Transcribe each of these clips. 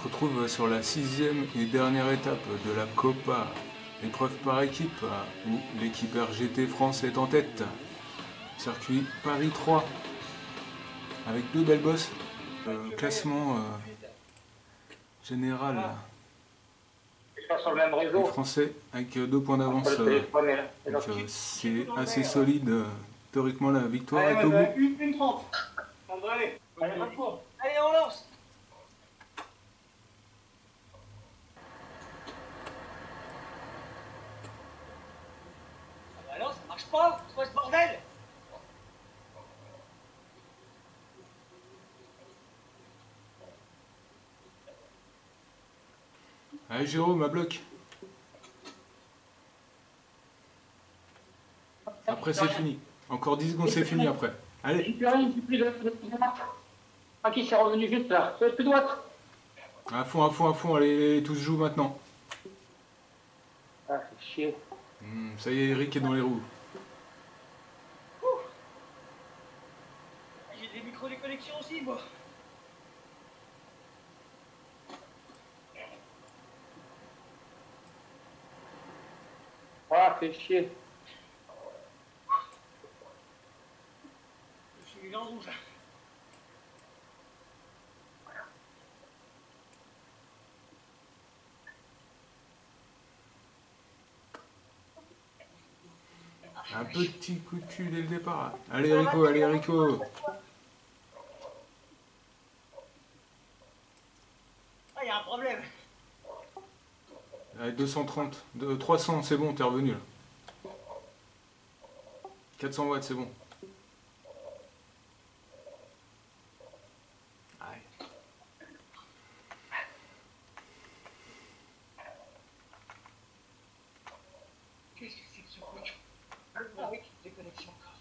retrouve sur la 6e et dernière étape de la Copa, épreuve par équipe, où l'équipe RGT France est en tête. Circuit Paris 3, avec deux belles bosses. Classement général, Sur le même les réseau. Français avec 2 points d'avance. Donc c'est assez solide. Théoriquement, la victoire est au bout. Une 30. Allez, allez, on lance. Alors, ça marche pas. C'est quoi ce bordel? Allez Jérôme, à bloc. Après c'est fini. Encore 10 secondes, c'est fini après. Allez. J'ai plus rien, j'ai plus de... Ah, qui s'est revenu juste là. C'est plus droite. À fond, allez, tout se joue maintenant. Ah, c'est chier. Ça y est, Eric est dans les roues. J'ai des micro-déconnexions aussi, moi. Ah, c'est chier. Je suis dans le rouge. Un petit coup de cul dès le départ. Allez Rico, allez Rico. Ah, il y a un problème. Allez, 230, 300, c'est bon, t'es revenu là. 400 watts, c'est bon. Allez. Qu'est-ce que c'est que ce truc? Ah oui, déconnexion encore.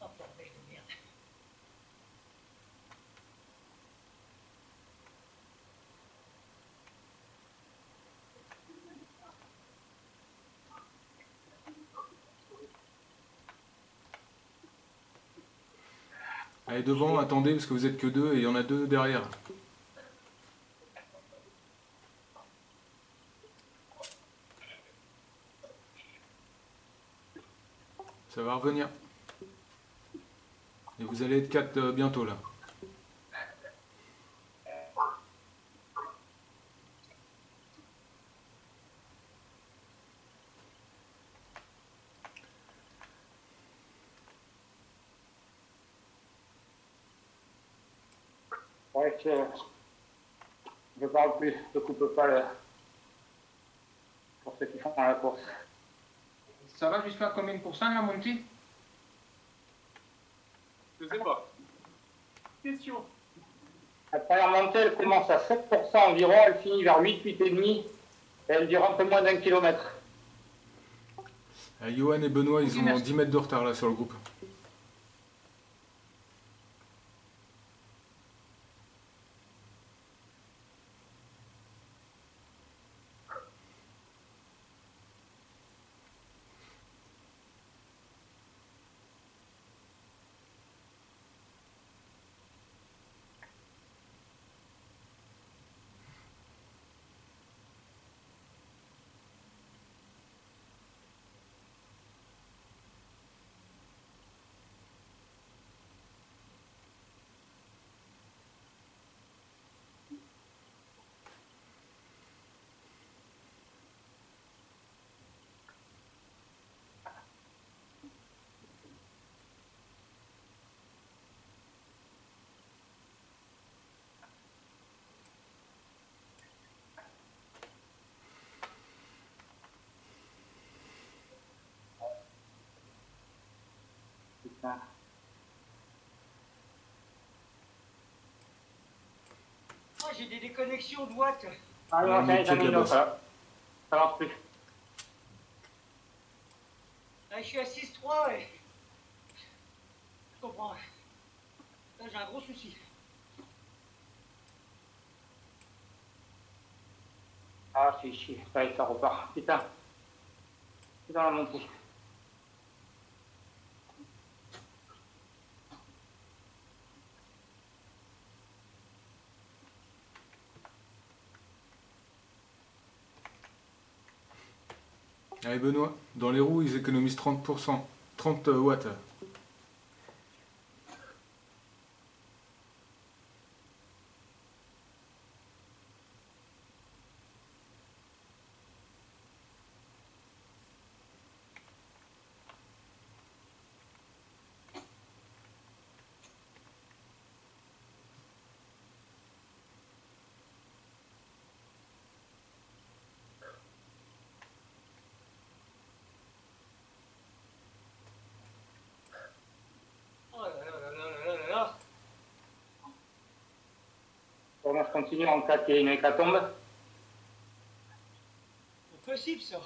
Oh, bordel de merde. Allez devant, attendez parce que vous êtes que deux et il y en a deux derrière. Ça va revenir. Et vous allez être 4 bientôt là. Ouais, je parle plus, je coupe pas le... pour ceux qui font la course. Ça va jusqu'à combien de pourcents là, mon petit? Je sais pas. Question. La première montée, elle commence à 7% environ, elle finit vers 8, 8,5 et elle dure un peu moins d'1 kilomètre. Johan et Benoît, ils ont 10 mètres de retard là sur le groupe. Putain. Ah, j'ai des déconnexions de watts. Ah non, Ouais, j'en ai une autre là. Ça marche plus. Ah, je suis à 6,3 et... Je comprends. Là, j'ai un gros souci. Ah, c'est chier. Allez, ça repart. Putain. C'est dans la montée. Allez Benoît, dans les roues ils économisent 30%, 30 watts. Oh là là là là là là là. Bon, je continue en cas qu'il y ait une hécatombe. C'est possible ça.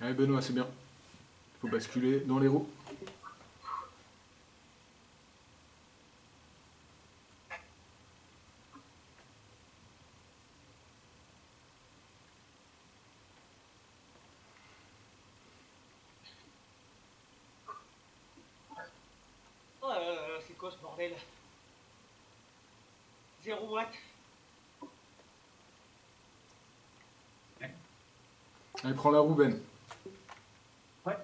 Allez Benoît, c'est bien. Faut basculer dans les roues. Oh là là là, c'est quoi ce bordel? 0 watt. Allez, prends la roue Ben. Ouais.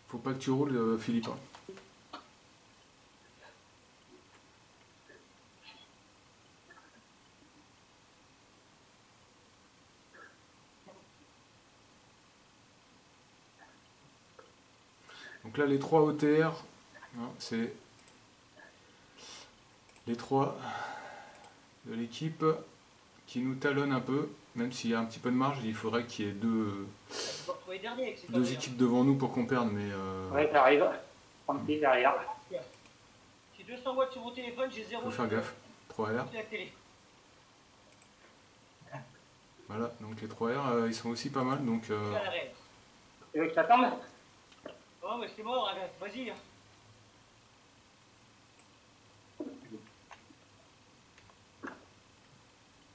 Faut pas que tu roules Philippe. Hein. Donc là les 3 OTR, hein, c'est les 3 de l'équipe qui nous talonnent un peu, même s'il y a un petit peu de marge, il faudrait qu'il y ait Tu vas retrouver dernier avec ces deux conneries, équipes devant nous pour qu'on perde, mais Ouais, t'arrives. Tranquille derrière. hein. J'ai 200 watts sur mon téléphone, j'ai 0 faut faire gaffe. 3R, sur la télé. voilà, donc les 3R ils sont aussi pas mal, donc Je suis à l'arrêt. Tu veux que je t'attende? Oh, mais c'est mort, hein. Vas-y. Hein.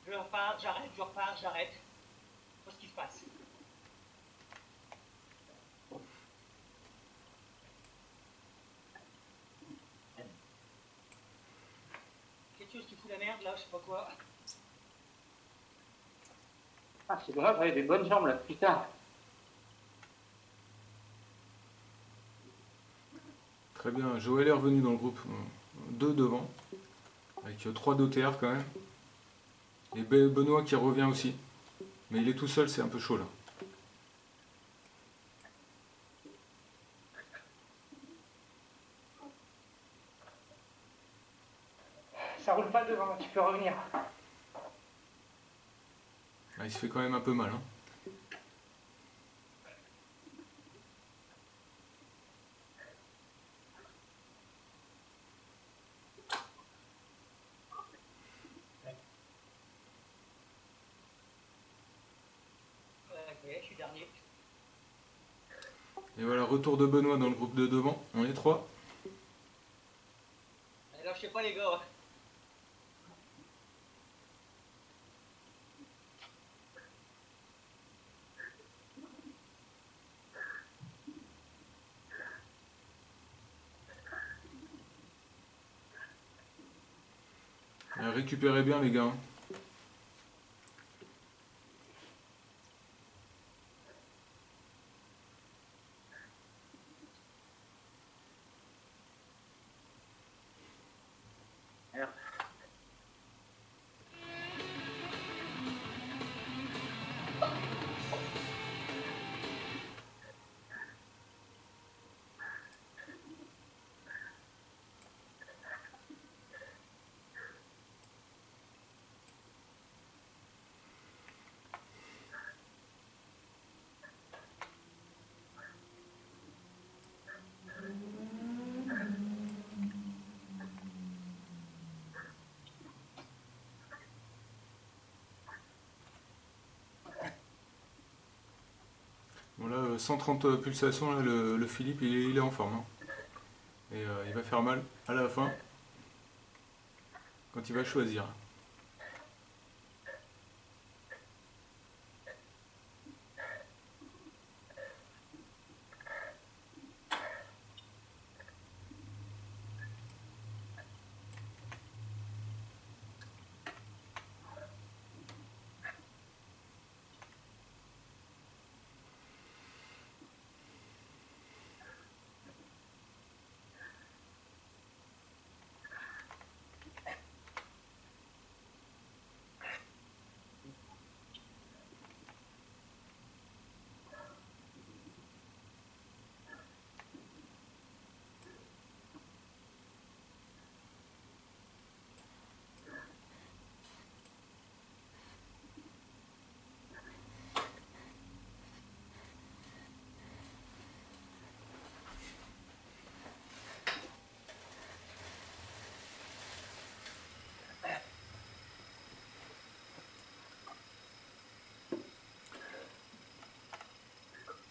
Je repars, j'arrête, je repars, j'arrête. Je sais pas ce qui se passe. Quelque chose qui fout la merde là, je sais pas quoi. Ah, c'est dommage, j'avais des bonnes jambes là, putain. très bien. Joël est revenu dans le groupe, 2 devant, avec 3 d'OTR quand même, et Benoît qui revient aussi, mais il est tout seul, c'est un peu chaud là. Ça roule pas devant, tu peux revenir. Ah, il se fait quand même un peu mal. Hein. Ok, je suis dernier. Et voilà, retour de Benoît dans le groupe de devant, on est 3. Alors, je sais pas les gars. Récupérez bien les gars. Hein. 130 pulsations, là, le Philippe, il est en forme, hein. Et il va faire mal à la fin, quand il va choisir.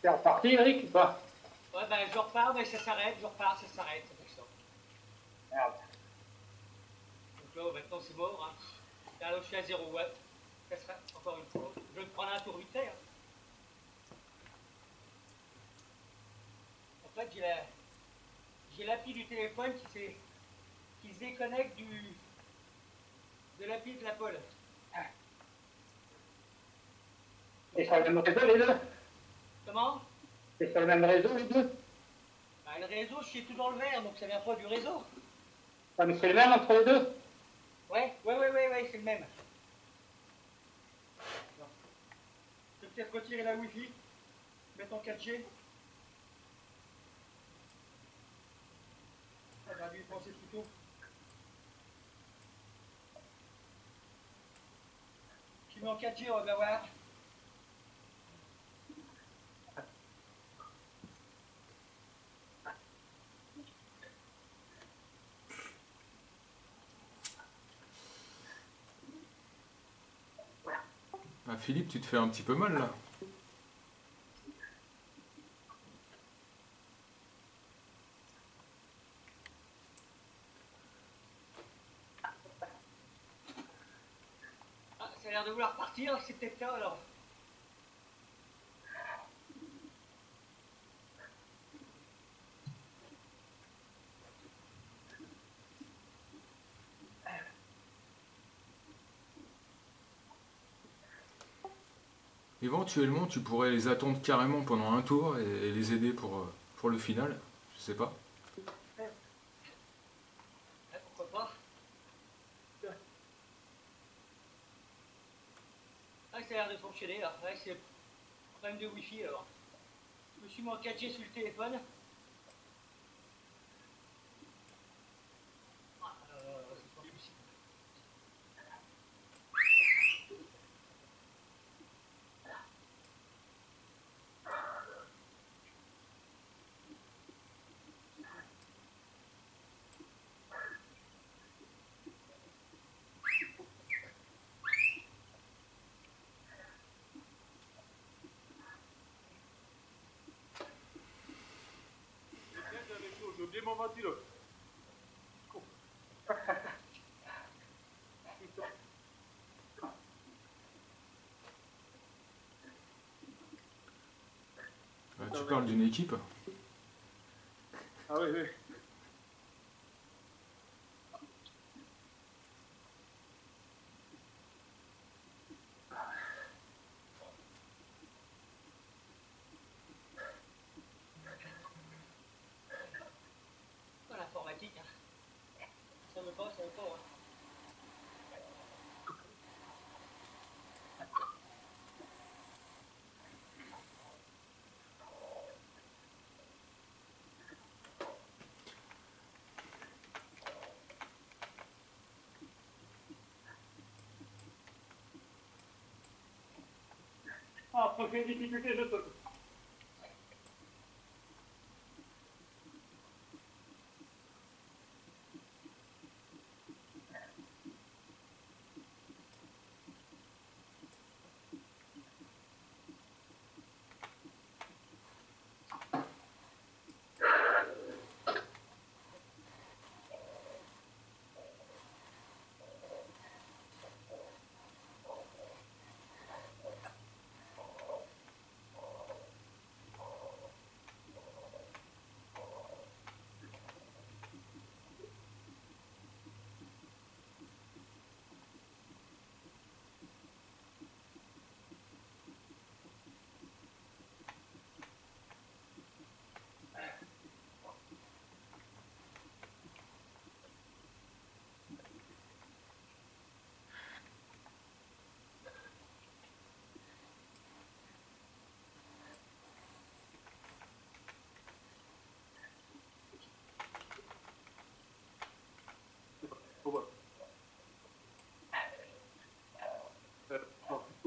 T'es reparti, Eric, ou pas? Ouais, ben je repars, mais ça s'arrête, je repars, ça s'arrête, c'est pour ça. Merde. Donc là, maintenant c'est mort, hein. Là, je suis à 0 watts. Ça sera encore une fois. Je vais me prendre un tour vite fait, hein. En fait, j'ai l'appli du téléphone qui se déconnecte de l'appli de la pole. Et sur le même réseau, les deux? Comment? C'est sur le même réseau, les deux? Bah, le réseau, je suis tout dans le vert, donc ça vient pas du réseau. Ah, mais c'est le même entre les deux? Ouais, c'est le même. Alors, je vais peut-être retirer la Wi-Fi, mettre en 4G. Ah, j'aurais dû y penser plus tôt. Je mets en 4G, on va voir. Ah, Philippe, tu te fais un petit peu mal là. Ah, ça a l'air de vouloir partir, c'est peut-être là alors. Éventuellement, tu pourrais les attendre carrément pendant un tour et les aider pour le final. Je sais pas. Ouais, pourquoi pas. Ah, ça a l'air de fonctionner là. Ouais, c'est problème de Wi-Fi alors. Je me suis mis en 4G sur le téléphone. Ah, c'est pas possible. Viens avec nous, j'ai oublié mon ventilo. Tu parles d'une équipe. Ah oui, oui. Pas l'informatique, hein. Ça veut pas, hein. Ah, prochaine difficulté, je peux.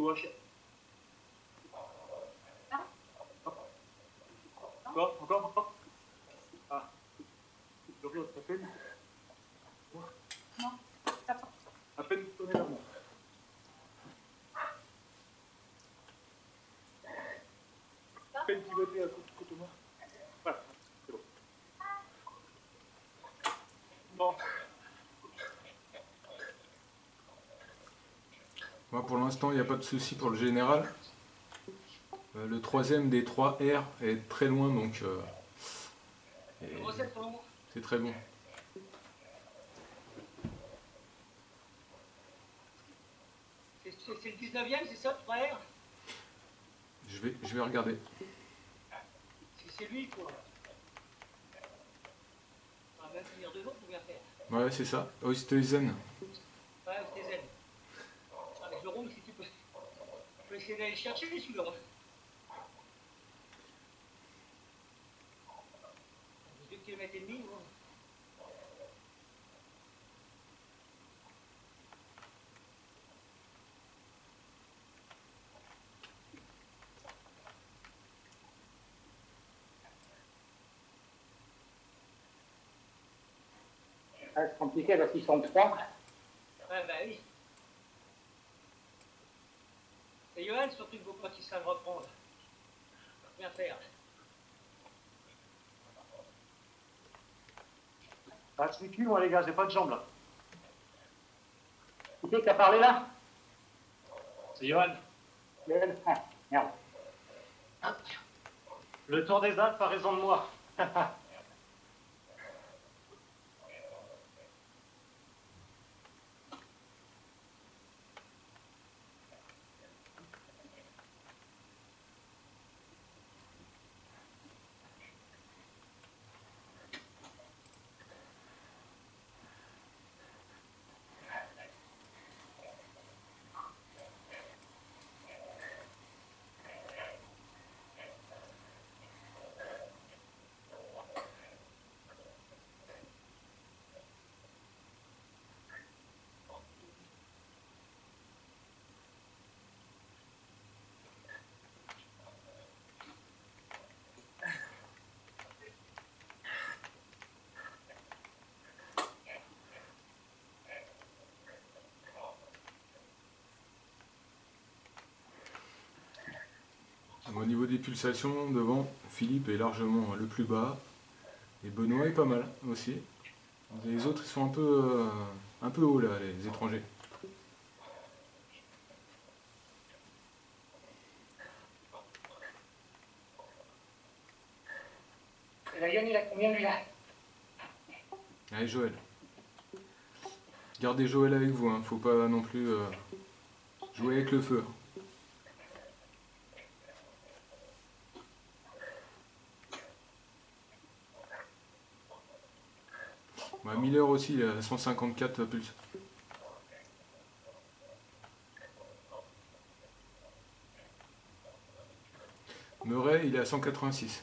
Wesh. Encore. Ah, le riz, à peine. À peine tourné vers moi. À peine pivoté à côté de moi. Voilà, c'est bon. Bon. Moi, pour l'instant, il n'y a pas de souci pour le général. Le troisième des 3 R est très loin, donc Recette pour moi. c'est très bon. C'est le 19e, c'est ça, le frère? Je vais regarder. C'est lui, quoi. On va même finir 2 jours pour bien faire. Ouais, c'est ça. Oosthuizen. Ouais, c'était zen. Avec le rhum, si tu peux. Je peux essayer d'aller le chercher, celui-là. 2 km et demi, moi. Ah, c'est compliqué parce qu'ils sont 3. Ouais, bah oui. C'est Johan, surtout que vos potes, ils savent reprendre. Bien faire. Ah, c'est cul, moi, les gars, j'ai pas de jambes, là. Qui c'est qui a parlé là? C'est Johan. Ah, merde. Le Tour des Alpes a raison de moi. Au niveau des pulsations, devant, Philippe est largement le plus bas. Et Benoît est pas mal aussi. Les autres, ils sont un peu hauts là, les étrangers. Et la Yann, il a combien lui là? Allez, Joël. Gardez Joël avec vous, hein. Faut pas non plus jouer avec le feu. Bah, Miller aussi, il a 154 pulses. Murray, il est à 186.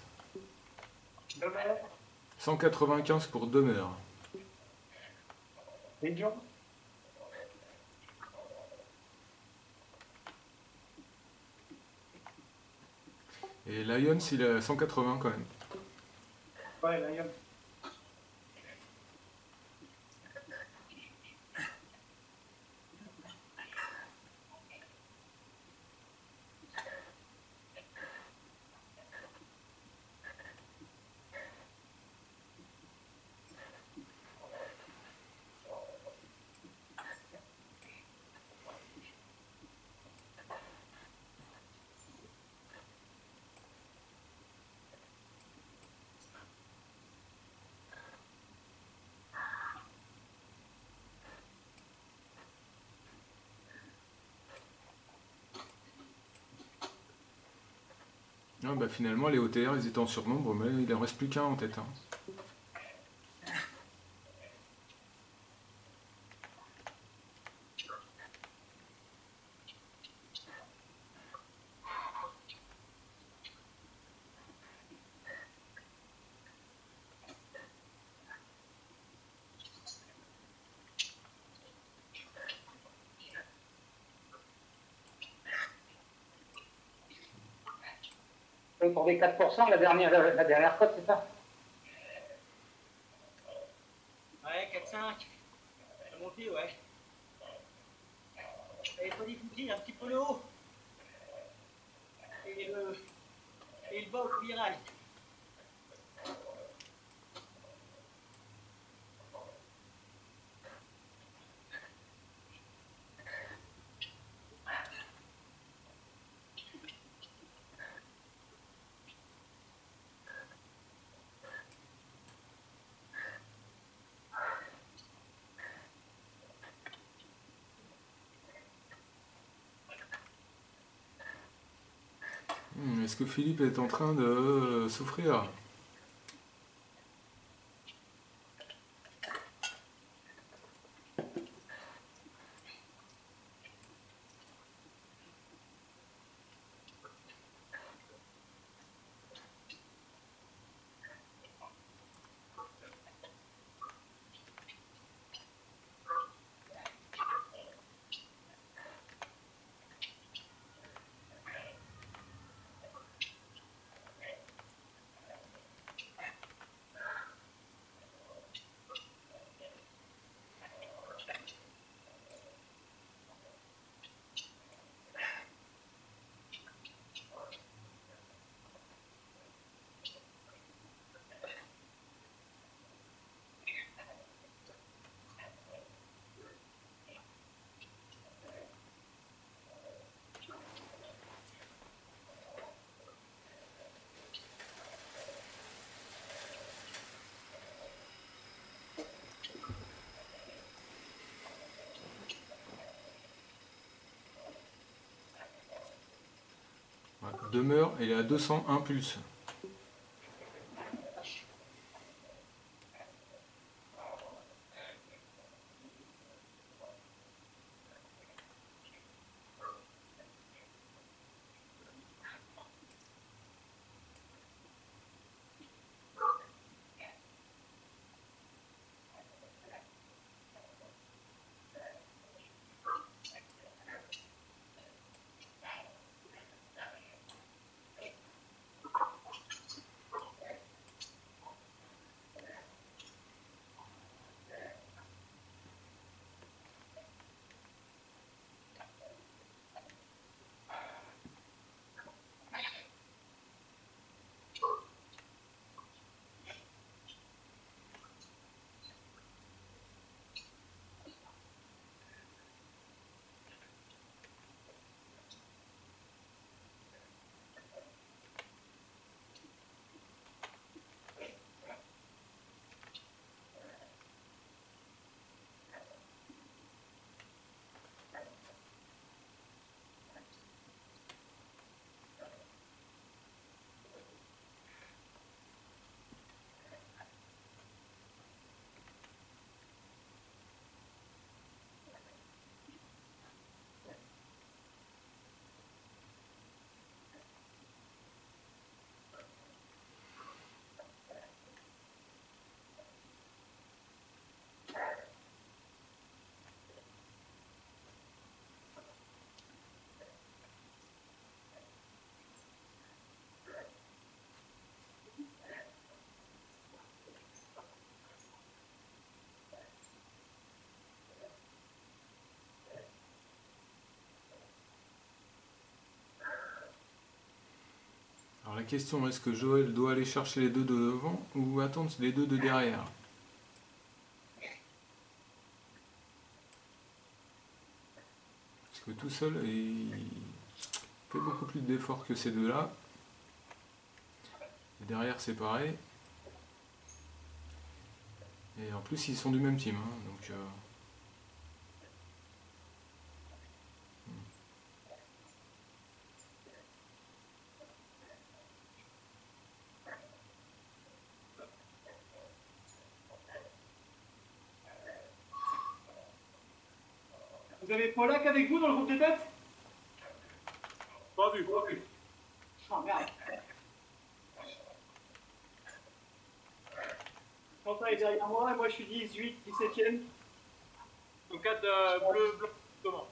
195 pour Demer. C'est dur. Et Lyons, il est à 180 quand même. Ouais, la Yann. Ah, bah, finalement, les OTR, ils étaient en surnombre, mais il en reste plus qu'un en tête, hein. Autour des 4%, la dernière cote, c'est ça? Ouais, 4-5. La montée, ouais. Il faut diffuser un petit peu le haut. Et le bas au virage. Est-ce que Philippe est en train de souffrir? Ouais, demeure, elle est à 201 pulses. Alors la question, est-ce que Joël doit aller chercher les deux de devant ou attendre les deux de derrière? Parce que tout seul, il fait beaucoup plus d'efforts que ces deux-là. Et derrière, c'est pareil. Et en plus, ils sont du même team. Hein, donc, Vous avez Polak avec vous dans le groupe des têtes? Pas vu, pas vu. Oh merde. Quentin est derrière moi et moi je suis 18, 17ème. Donc 4 bleu, blanc, comment?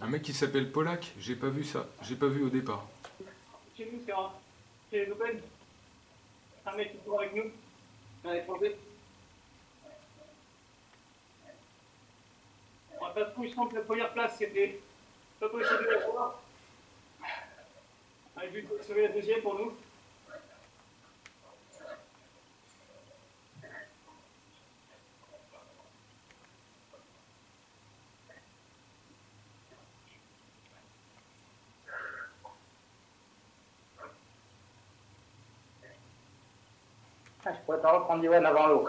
un mec qui s'appelle Polak, j'ai pas vu ça. J'ai pas vu au départ. chez nous, chez les Open. Un mec qui court avec nous, un étranger. On va pas se coucher contre la première place, c'était pas possible de la voir. On a vu sauver la deuxième pour nous. Ah, je pourrais pas reprendre Yoann avant l'eau.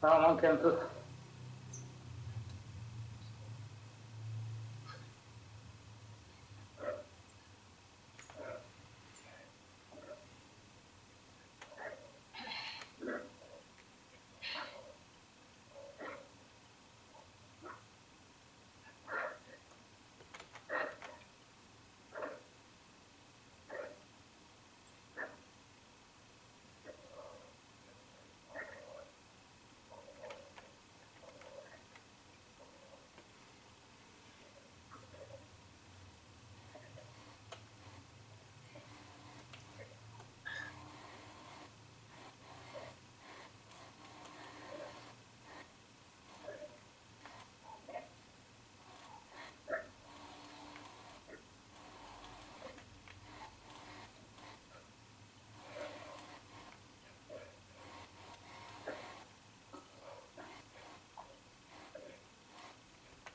Ça va manquer un peu.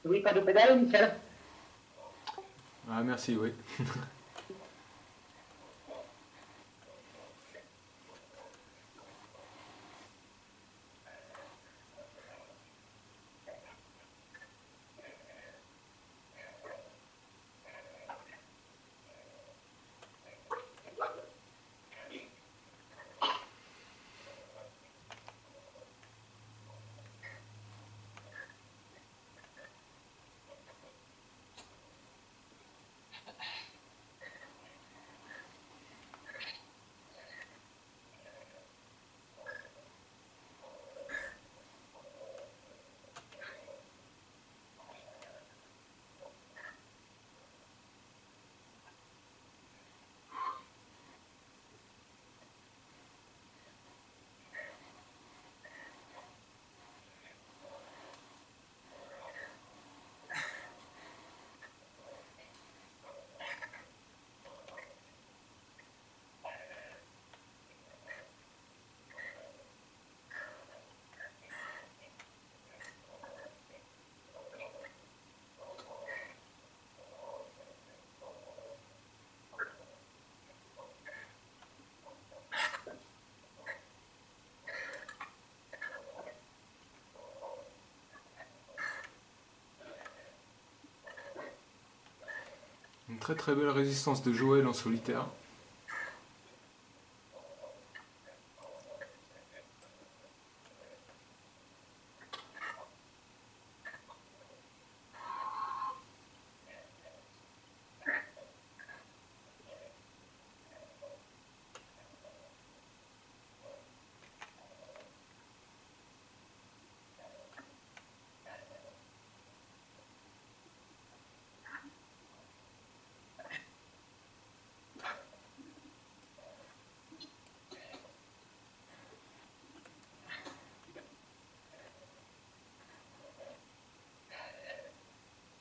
Oui, pas de pédale, Michel? Ah, merci, oui. Une très très belle résistance de Joël en solitaire.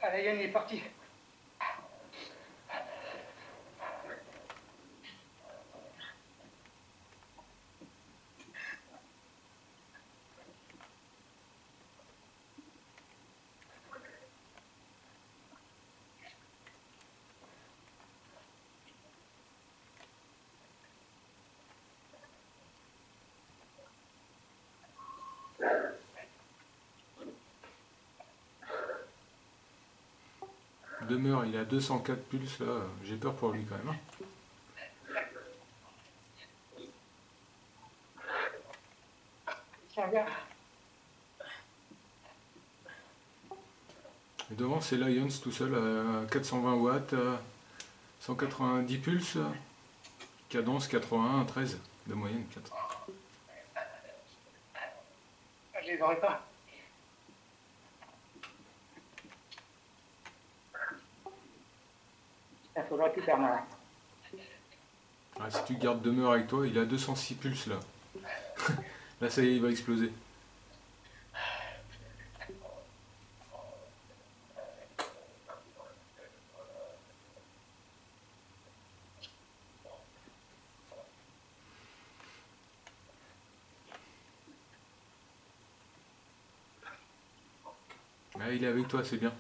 Allez, Yann, il est parti. Demeure, il a 204 pulses là, j'ai peur pour lui quand même. Tiens, viens. Et devant c'est Lions tout seul à 420 watts, 190 pulses, cadence 81 13 de moyenne 4. Je les aurais pas. Il faut que je récupère, moi. Ah, si tu gardes demeure avec toi, il a 206 pulses là. Là, ça y est, il va exploser. Ah, il est avec toi, c'est bien.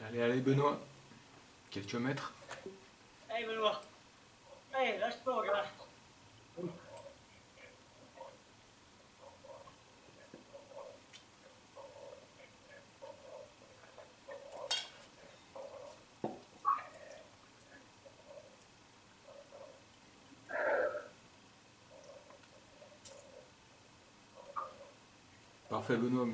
Allez, allez, Benoît. Quelques mètres. Allez, Benoît. Allez, lâche-toi, regarde. Parfait, Benoît.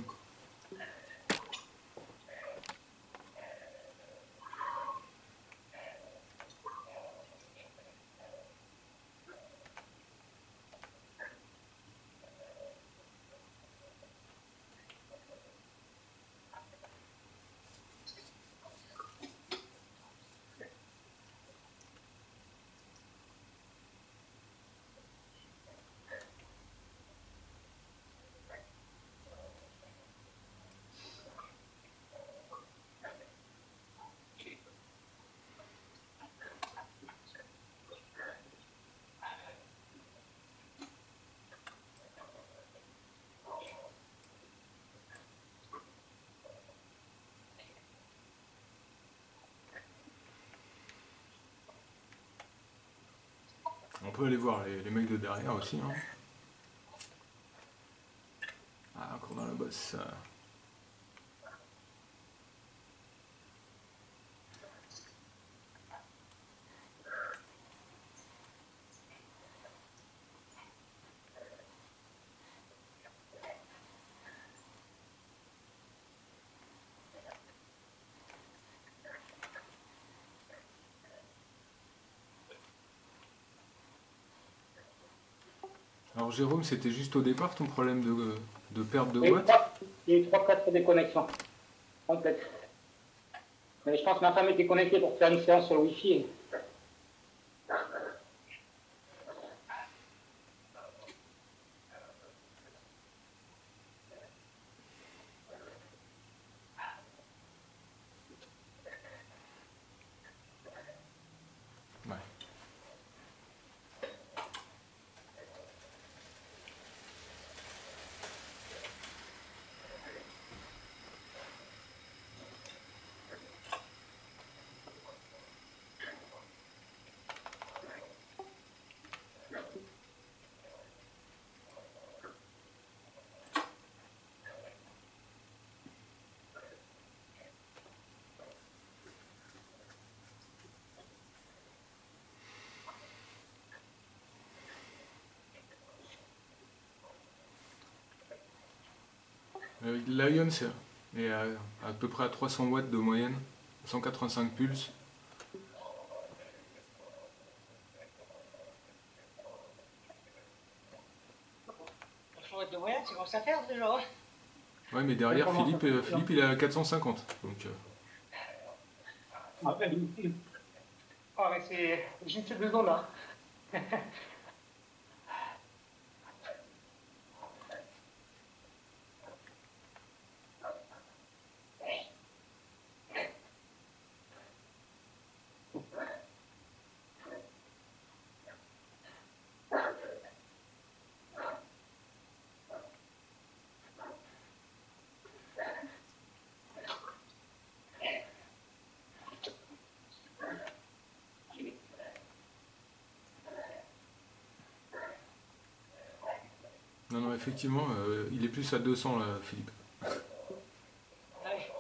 On peut aller voir les mecs de derrière aussi. Hein. Ah, encore dans la bosse. Alors Jérôme, c'était juste au départ ton problème de perte de watts? Il y a eu 3-4 déconnexions complètes. Mais je pense que ma femme était connectée pour faire une séance sur le Wi-Fi. Ouais. Lion, est à peu près à 300 watts de moyenne, 185 pulses. Faut être de moyenne, c'est bon ça faire déjà. Hein. Ouais, mais derrière, Comment ça Philippe, fait Philippe il est à 450. Donc, Ah, ben, ah, mais c'est juste ces 2 ans-là. non, non, effectivement, il est plus à 200 là, Philippe. Ouais.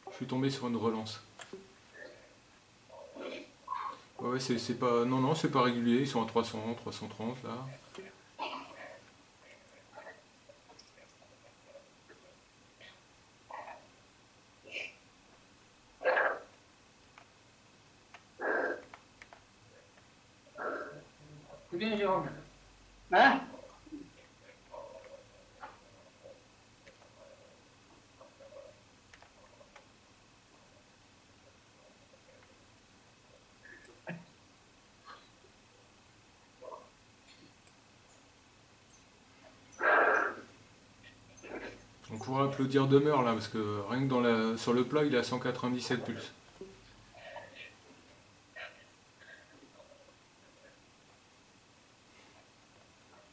Je suis tombé sur une relance. Ouais, ouais, c'est pas. Non, non, c'est pas régulier. Ils sont à 300, 330 là. C'est bien, Jérôme. Hein? On pourrait applaudir Demeure là, parce que rien que sur le plat, il est à 197 pulses.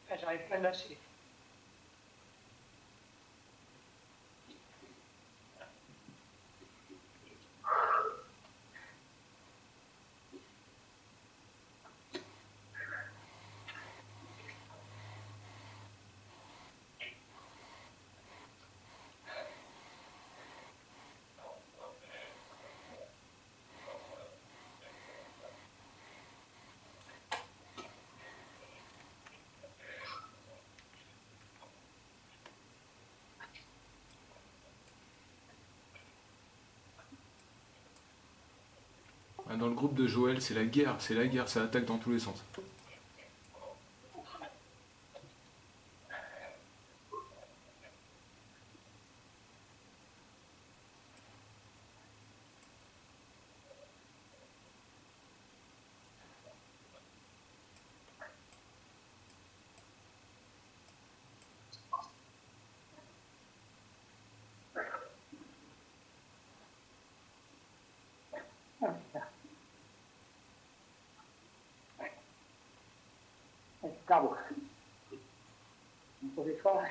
Ah, j'arrive pas à le lâcher. Ah, dans le groupe de Joël, c'est la guerre, ça attaque dans tous les sens. Bravo. Encore une fois.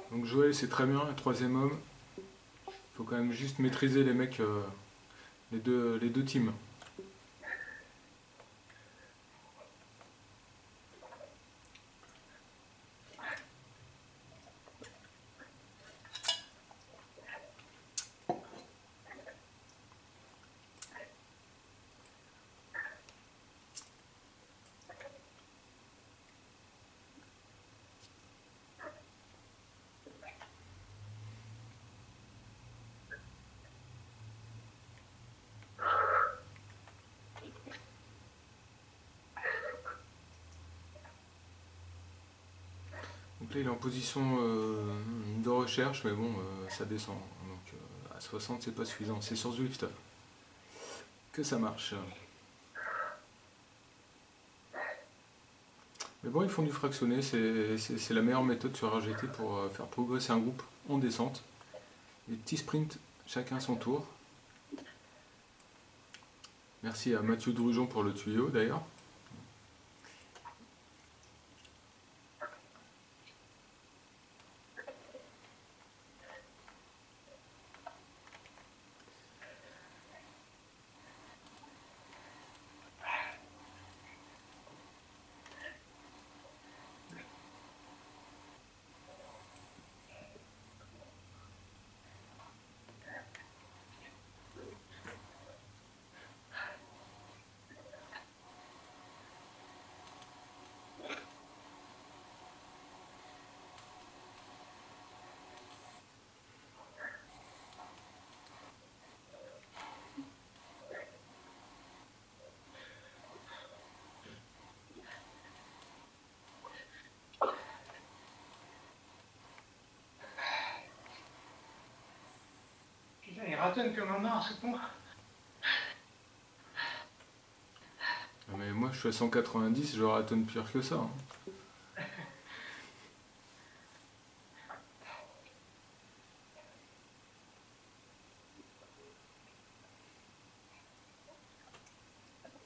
Donc Joël, c'est très bien, le troisième homme. Il faut quand même juste maîtriser les mecs, les deux teams. Donc là, il est en position de recherche, mais bon, ça descend. Donc à 60, c'est pas suffisant. C'est sur Zwift que ça marche. Mais bon, ils font du fractionné, c'est la meilleure méthode sur RGT pour faire progresser un groupe en descente. Des petits sprints, chacun son tour. Merci à Mathieu Drujon pour le tuyau d'ailleurs. marathon que maman, c'est bon. Mais moi, je suis à 190, je ratonne pire que ça, hein.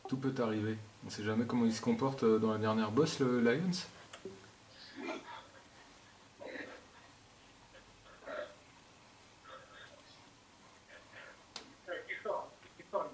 Tout peut arriver. On sait jamais comment il se comporte dans la dernière bosse, le Lions. Il est fort, il est fort.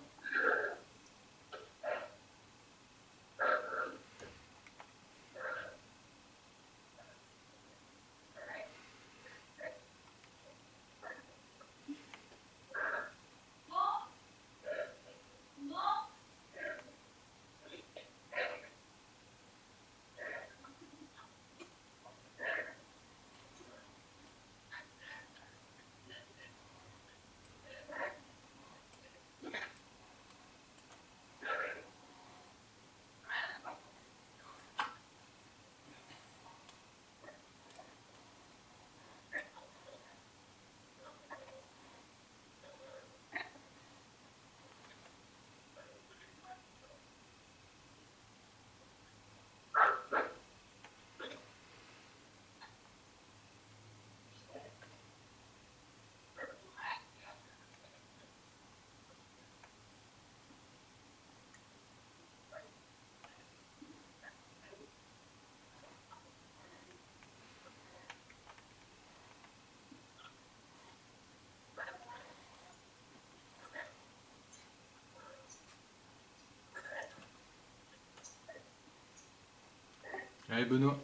Allez Benoît,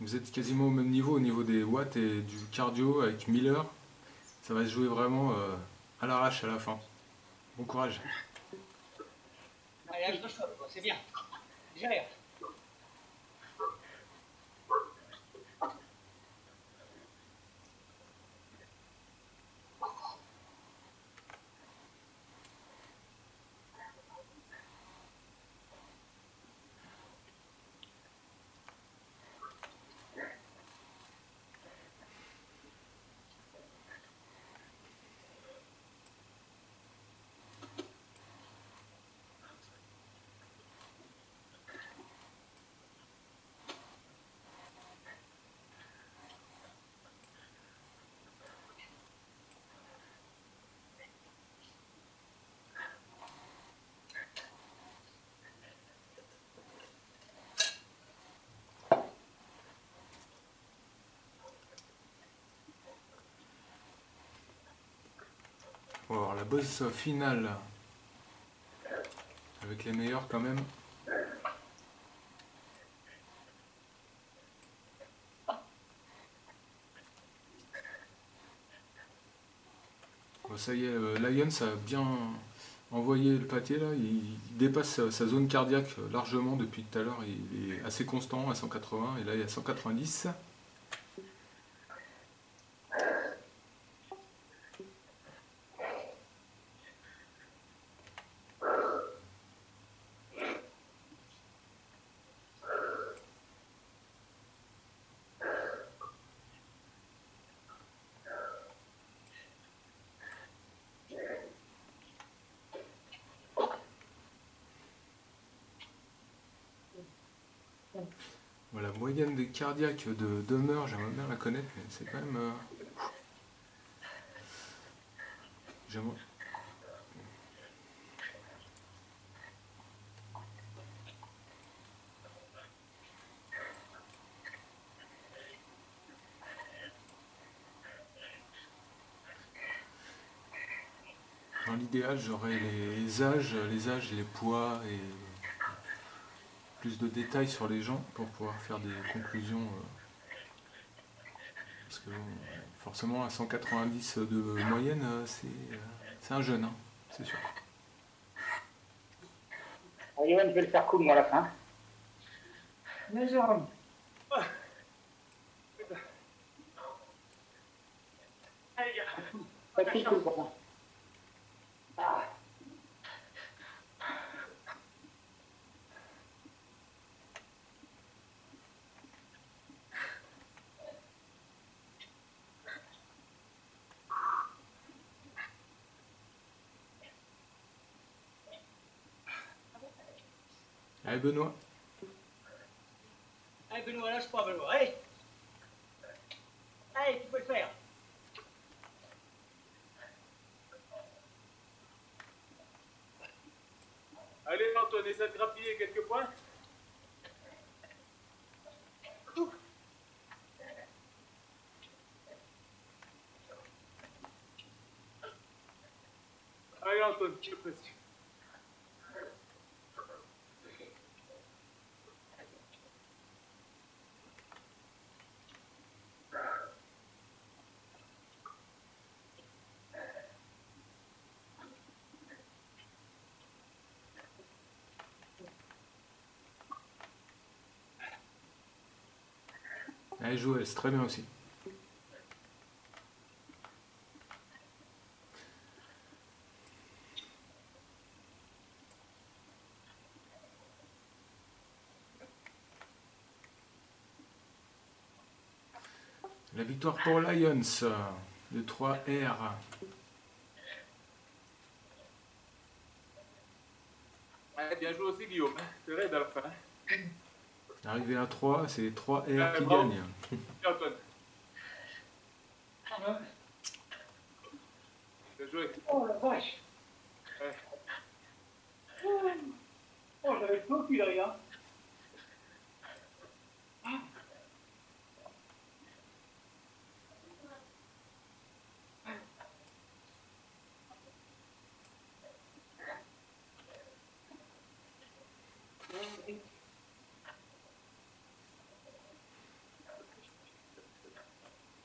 vous êtes quasiment au même niveau, au niveau des watts et du cardio avec Miller. Ça va se jouer vraiment à l'arrache à la fin. Bon courage. Allez, je chope, c'est bien. Gère. On va voir la bosse finale. Avec les meilleurs quand même. Bon, ça y est, Lions a bien envoyé le pâté là. Il dépasse sa zone cardiaque largement depuis tout à l'heure. Il est assez constant à 180 et là il est à 190. Voilà, la moyenne des cardiaques de demeure, j'aimerais bien la connaître, mais c'est quand même. J'aimerais. Dans l'idéal, j'aurais les âges, les poids et plus de détails sur les gens pour pouvoir faire des conclusions. Parce que bon, forcément, à 190 de moyenne, c'est un jeune, hein, c'est sûr. Johan, je vais le faire cool, moi, à la fin. Mais Jérôme. Allez, gars. Pas de cool, pour moi. Allez, Benoît. Allez, Benoît, lâche pas, Benoît. Allez. Allez, tu peux le faire. Allez, Antoine, essaie de grappiller quelques points. Allez, Antoine, tu es presque. Allez, Joël, c'est très bien aussi. La victoire pour Lions de 3R. Ouais, bien joué aussi, Guillaume. C'est raide à la fin. Arrivé à 3, c'est 3R qui bravo. gagne. Bien, Antoine. Bien joué. Oh la vache. Ouais. Oh, j'avais plus au cul derrière.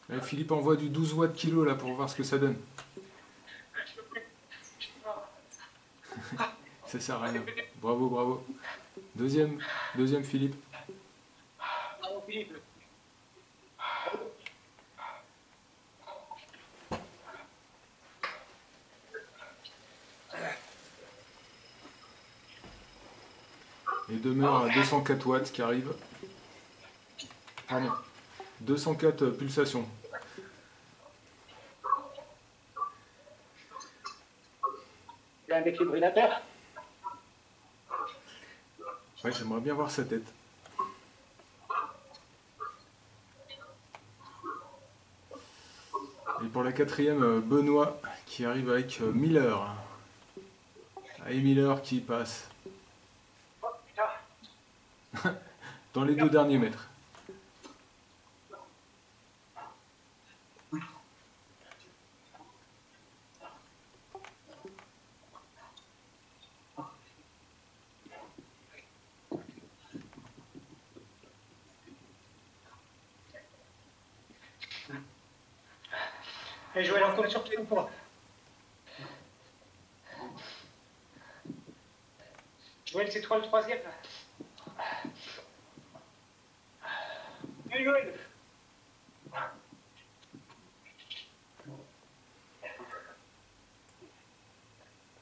Là, Philippe envoie du 12 watts kilo là pour voir ce que ça donne. Ça sert à rien. Bravo, bravo. Deuxième Philippe. Bravo, Philippe. Et demeure à 204 watts qui arrive. Pardon. 204 pulsations. Il y a un défibrillateur. Ouais, j'aimerais bien voir sa tête. Et pour la quatrième, Benoît qui arrive avec Miller. Allez, Miller qui passe. Oh, putain. Dans les 2 derniers mètres. Allez, Joël, on compte sur toi une fois. Joël, c'est toi le troisième, là. Allez, Joël.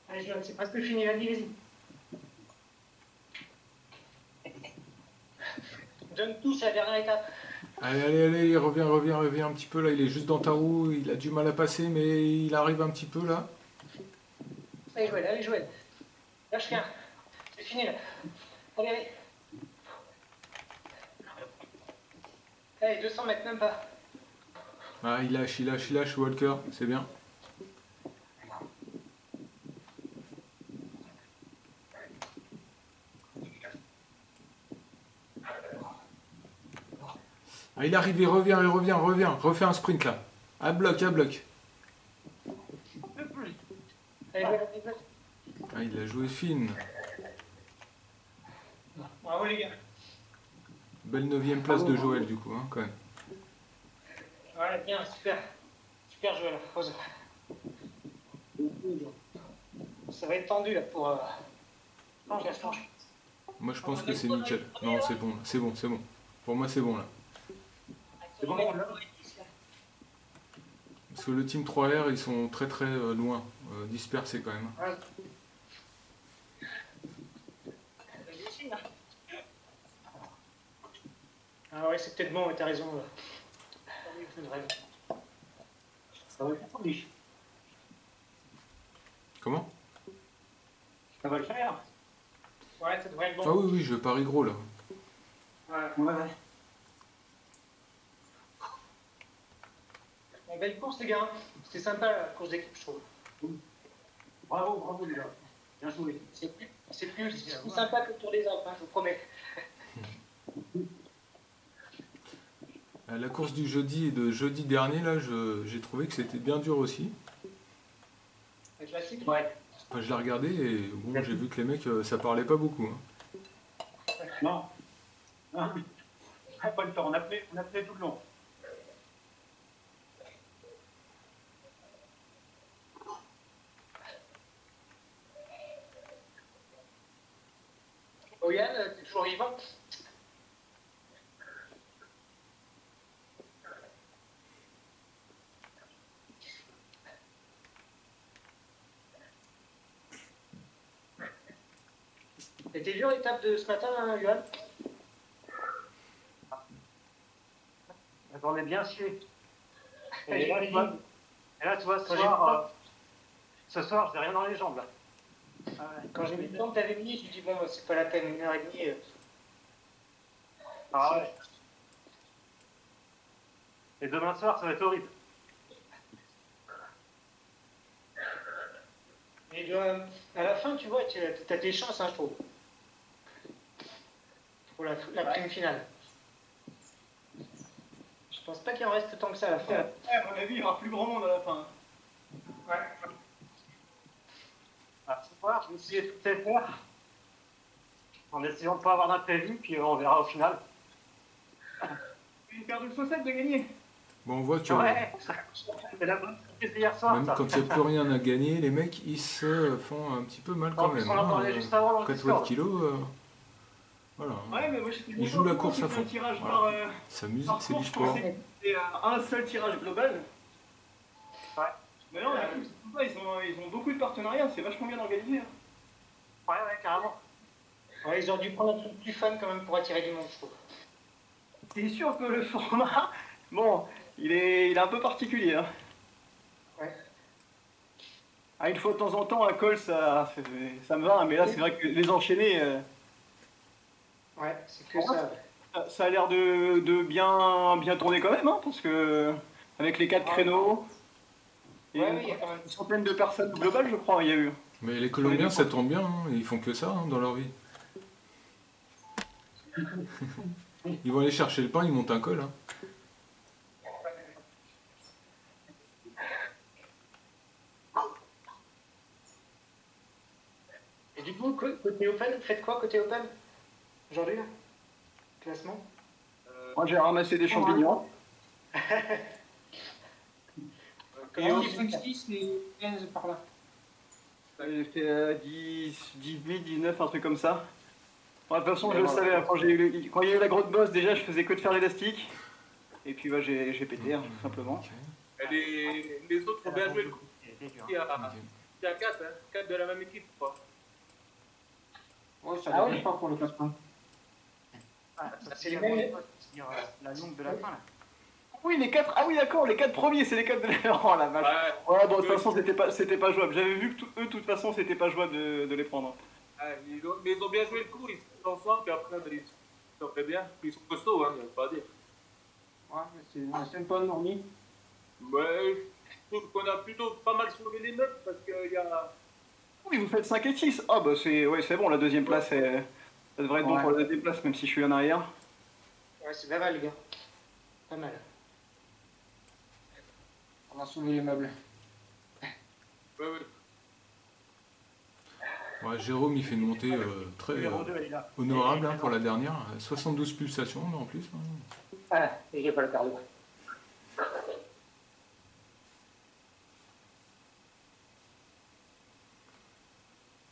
Allez, Joël, c'est presque fini, vas-y, vas-y. Donne tout, c'est la dernière étape. Allez, reviens un petit peu là. Il est juste dans ta roue. Il a du mal à passer, mais il arrive un petit peu là. Allez, Joël. Lâche rien. C'est fini, là. Allez, allez. Allez, 200 mètres, même pas. Ah, il lâche, Walker. C'est bien. Ah, il est arrivé, reviens. Refais un sprint là. À bloc. Allez, Joël, allez, Joël. Ah, il a joué fine. Bravo, les gars. Belle 9e place de Joël du coup, hein, quand même. Voilà, bien, super. Super, Joël. Pause. Ça va être tendu, là, pour... Franche, la franche. Moi je pense que c'est nickel. Non, c'est bon, c'est bon. Pour moi c'est bon là. C'est bon, là. Parce que le team 3R ils sont très loin, dispersés quand même. Ouais. Ah ouais, c'est peut-être bon, ouais, t'as raison. Là. Ça va le faire, lui. Comment? Ça va le faire. Ouais, ça devrait être Ah bon. oui, oui, je parie gros là. Ouais. Ouais. Bon, belle course, les gars. C'était sympa la course d'équipe, je trouve. Bravo, bravo les gars. Bien joué. C'est plus sympa que le Tour des Alpes, hein, je vous promets. La course du jeudi et de jeudi dernier, là, j'ai trouvé que c'était bien dur aussi. Un classique. Ouais. Enfin, je l'ai regardé et bon, j'ai vu que les mecs, ça parlait pas beaucoup, hein. Non. Non. Pas le temps, on a fait tout le long. Oh Yann, t'es toujours vivant? C'était dur l'étape de ce matin, hein, Johan? J'en ai bien sué. Et là, Tu vois, ce soir, j'ai rien dans les jambes là. Ah ouais. quand j'ai vu le temps que t'avais mis, je me dis bon, bah, c'est pas la peine, 1h30. Ah ouais. Et demain soir, ça va être horrible. Et à la fin, tu vois, t'as tes chances, hein, je trouve. Pour la prime finale. Je pense pas qu'il en reste tant que ça à la fin. Ouais, à mon avis, il y aura plus grand monde à la fin. Ouais. Ah, ce soir, je me suis fait faire en essayant de ne pas avoir d'imprévu, puis on verra au final. Une paire de chaussettes de gagner. Bon, on voit que Ouais, c'est la bonne surprise d'hier soir. même ça. quand il n'y a plus rien à gagner, les mecs, ils se font un petit peu mal quand En plus, même. on en parlait juste avant dans le 4 Discord. watts kilo, voilà. Ouais, mais moi j'étais Ils jouent la course à fond. Un tirage Voilà. Sa musique, par c'est du course, je sport. pensais que c'était un seul tirage global. Ouais. Mais non, ils ont beaucoup de partenariats, c'est vachement bien organisé. Hein. Ouais, carrément. Ouais, ils ont dû prendre un truc plus fun quand même pour attirer du monde, je trouve. C'est sûr que le format, bon, il est un peu particulier. Hein. Ouais. Ah, une fois de temps en temps, un call, ça me va, mais là, c'est vrai que les enchaîner, Ouais, c'est que ça. ça a l'air de bien tourner quand même, hein, parce que avec les 4 créneaux, et Ouais, oui, il y a quand même. une centaine de personnes au global, je crois, il y a eu. Mais les Colombiens, ça tourne bien, hein. Ils font que ça hein, dans leur vie. Ils vont aller chercher le pain, ils montent un col. Hein. Et du coup, côté Open, faites quoi côté Open aujourd'hui? Classement? Moi, j'ai ramassé des champignons. Et au 10, les 15 par là. J'ai fait 18, 19, un truc comme ça. Bon, de toute façon, je le savais, hein, quand il y a eu la grosse bosse, déjà, je faisais que de faire l'élastique. Et puis, j'ai pété, hein, tout simplement. Ok. Et les autres ont bien joué le coup. Il y a 4, hein, 4 de la même équipe, quoi. Ouais, ça dépend pas pour le classement. C'est les mêmes. La longue de la fin, là. Oui, les 4. Ah oui, d'accord, les 4 premiers, c'est les 4 de la. Oh la vache. Ouais, bon, de toute façon, c'était pas jouable. J'avais vu que eux, de toute façon, c'était pas jouable de les prendre. Ouais, mais ils ont bien joué le coup, ils sont ensemble, puis après, ils sont très bien. Puis ils sont costauds, hein, il n'y a pas à dire. Ouais, c'est une bonne normie. Ouais, je trouve qu'on a plutôt pas mal sauvé les meubles parce qu'il y a. Oui, vous faites 5 et 6. Ah bah c'est bon, la deuxième place, ça devrait être bon pour la deuxième place, même si je suis en arrière. Ouais, c'est pas mal, les gars. Pas mal. On a soulevé les meubles. Ouais. Ouais, Jérôme, il fait une montée très honorable hein, pour la dernière. 72 pulsations en plus. Hein. Ah, et j'ai pas le cardio.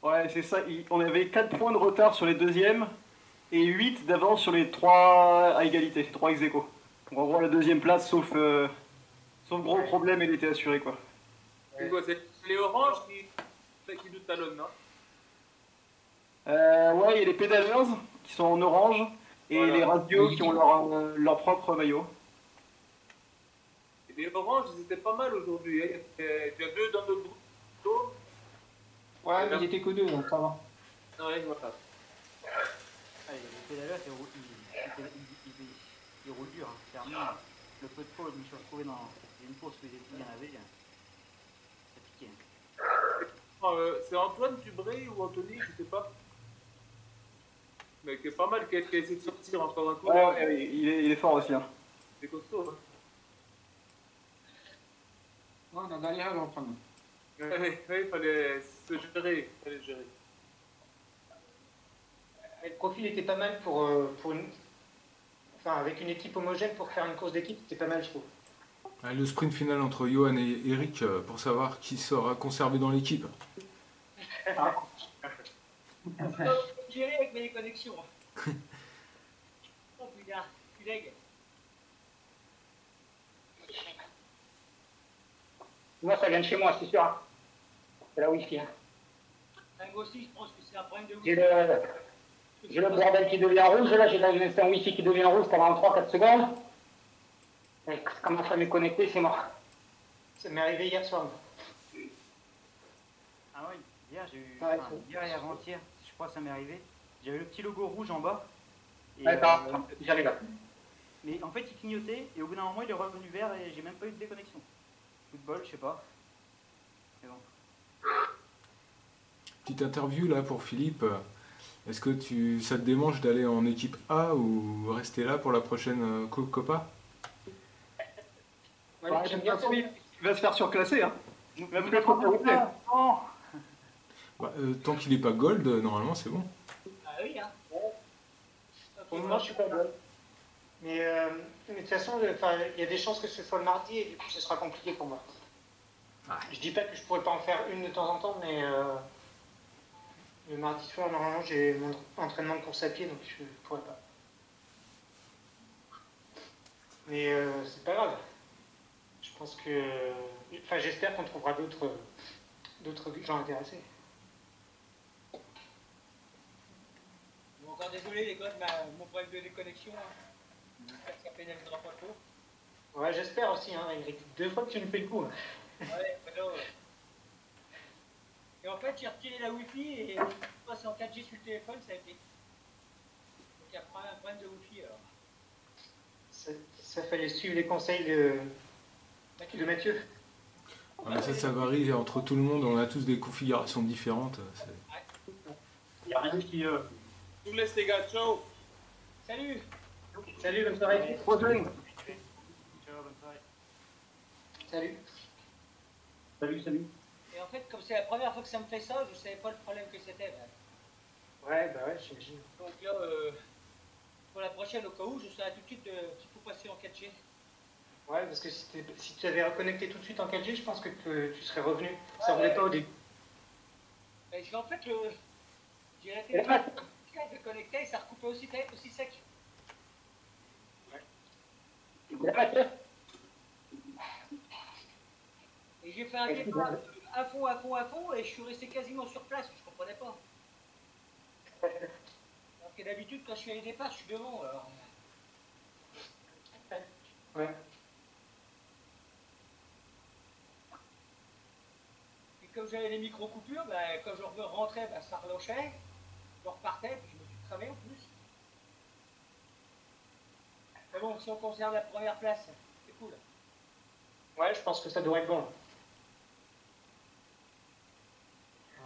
Ouais, c'est ça. On avait 4 points de retard sur les deuxièmes et 8 d'avance sur les 3 à égalité, 3 ex aequo. Donc en gros, la deuxième place, sauf gros problème, elle était assurée, quoi. C'est quoi, c'est les oranges qui nous talonnent, non? Ouais, il y a les pédaleurs qui sont en orange et Voilà. les radios qui ont leur propre maillot. Et les oranges, ils étaient pas mal aujourd'hui. Hein. Il y a 2 dans notre groupe. Ouais, mais il était que 2, donc ça va. Ouais, voilà. Allez, les pédaleurs, il roule dur, hein, clairement. Le peu de fois où je me suis retrouvé dans une course où il y en avait, ça piquait. C'est Antoine Dubré ou Anthony, je sais pas. Mais qui est pas mal, qui a essayé de sortir encore un coup. Ouais, il est fort aussi. Hein. C'est costaud. Hein. Ouais, on a galéré à l'en prendre. Oui, il fallait se gérer. Fallait se gérer. Le profil était pas mal pour une. Enfin, avec une équipe homogène pour faire une course d'équipe, c'était pas mal, je trouve. Le sprint final entre Johan et Eric pour savoir qui sera conservé dans l'équipe. Gérer avec mes connexions. Oh putain, tu lègues. Moi, ça vient de chez moi, c'est sûr. C'est la Wi-Fi. Hein. Moi aussi, je pense que c'est un problème de J'ai Wi-Fi. le bordel qui devient rouge, là, j'ai un Wi-Fi qui devient rouge pendant 3-4 secondes. Et quand ma femme est connectée, c'est mort. Ça m'est arrivé hier soir. Ah oui, hier j'ai eu. Ouais, hier et avant-hier, je crois que ça m'est arrivé. J'avais le petit logo rouge en bas. Et, D'accord, j'arrive là. mais en fait, il clignotait et au bout d'un moment, il est revenu vert et j'ai même pas eu de déconnexion. Football, je sais pas. Mais bon. Petite interview là pour Philippe. Est-ce que ça te démange d'aller en équipe A ou rester là pour la prochaine Copa? Ouais, J'aime bien ça. Il va se faire surclasser. Hein. Nous, Même nous plus n'avons trop pas- non. Tant qu'il n'est pas gold, normalement c'est bon. Ah oui, hein. Pour le moment, je suis pas bon. Mais de toute façon, il y a des chances que ce soit le mardi et du coup, ce sera compliqué pour moi. Ouais. Je dis pas que je pourrais pas en faire une de temps en temps, mais le mardi soir, normalement, j'ai mon entraînement de course à pied, donc je pourrais pas. Mais c'est pas grave. Je pense que. Enfin, j'espère qu'on trouvera d'autres gens intéressés. Bon, encore désolé les gars de mon problème de déconnexion. Hein. J'espère que ça pénalisera pas trop. Ouais, j'espère aussi, hein, Eric. 2 fois que tu nous fais le coup. Hein. Ouais, voilà. Et en fait, j'ai retiré la Wi-Fi et je passe en 4G sur le téléphone, ça a été. Donc il y a un problème de Wi-Fi alors. Ça fallait suivre les conseils de Mathieu. Ouais, mais ça varie entre tout le monde, on a tous des configurations différentes. Il n'y a rien qui. Je vous laisse les gars, ciao. Salut. Salut, bonne soirée. Bonne soirée. Ciao, bonne soirée. Salut. Salut. Et en fait, comme c'est la première fois que ça me fait ça, je savais pas le problème que c'était. Ouais, bah ouais, j'imagine. Donc là, pour la prochaine, au cas où, je saurais tout de suite qu'il faut passer en 4G. Ouais, parce que si tu avais reconnecté tout de suite en 4G, je pense que tu serais revenu. Ça voulait pas au début. Parce qu'en fait, j'ai arrêté de connecter et ça recoupait aussi sec. Ouais. Et j'ai fait un départ à fond et je suis resté quasiment sur place, je comprenais pas. Alors que d'habitude, quand je fais les départs, je suis devant. Alors. Ouais. Et comme j'avais les micro-coupures, bah, quand je rentrais, bah, ça relançait, je repartais, puis je me suis cramé en plus. Mais bon, si on conserve la première place, c'est cool. Ouais, je pense que ça devrait être bon.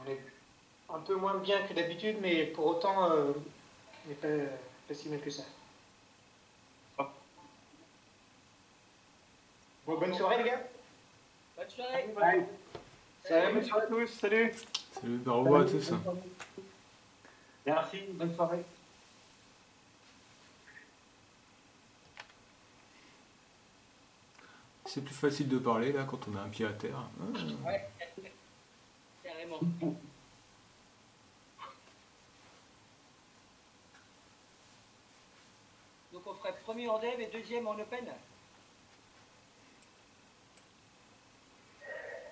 On est un peu moins bien que d'habitude, mais pour autant, on n'est pas si mal que ça. Bon, bonne soirée, les gars. Bonne soirée. Ouais. Salut, bonne soirée à tous. Salut. Salut, au revoir à tous. Merci, bonne soirée. C'est plus facile de parler là quand on a un pied à terre. Ouais, carrément. Donc on ferait premier en dev et deuxième en open.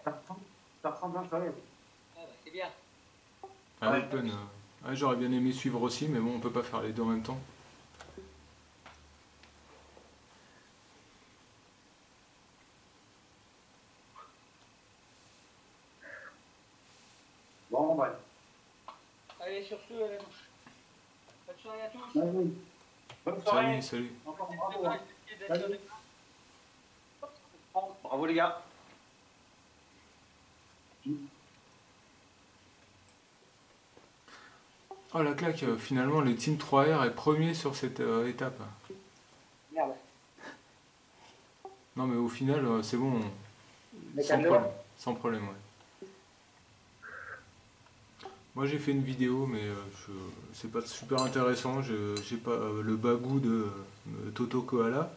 Ça ressemble à ça. Ah bah c'est bien. Open, j'aurais bien aimé suivre aussi, mais bon, on peut pas faire les deux en même temps. Bon, ouais. Allez, sur ce, bonne soirée à tous. Bonne soirée. Salut. Encore bravo. Hein. Salut. Bravo les gars. Oh la claque, finalement le Team 3R est premier sur cette étape. Merde. Non mais au final c'est bon, Mais sans calme-le. problème, sans problème ouais. Moi j'ai fait une vidéo mais c'est pas super intéressant, j'ai pas le bagou de Toto Koala.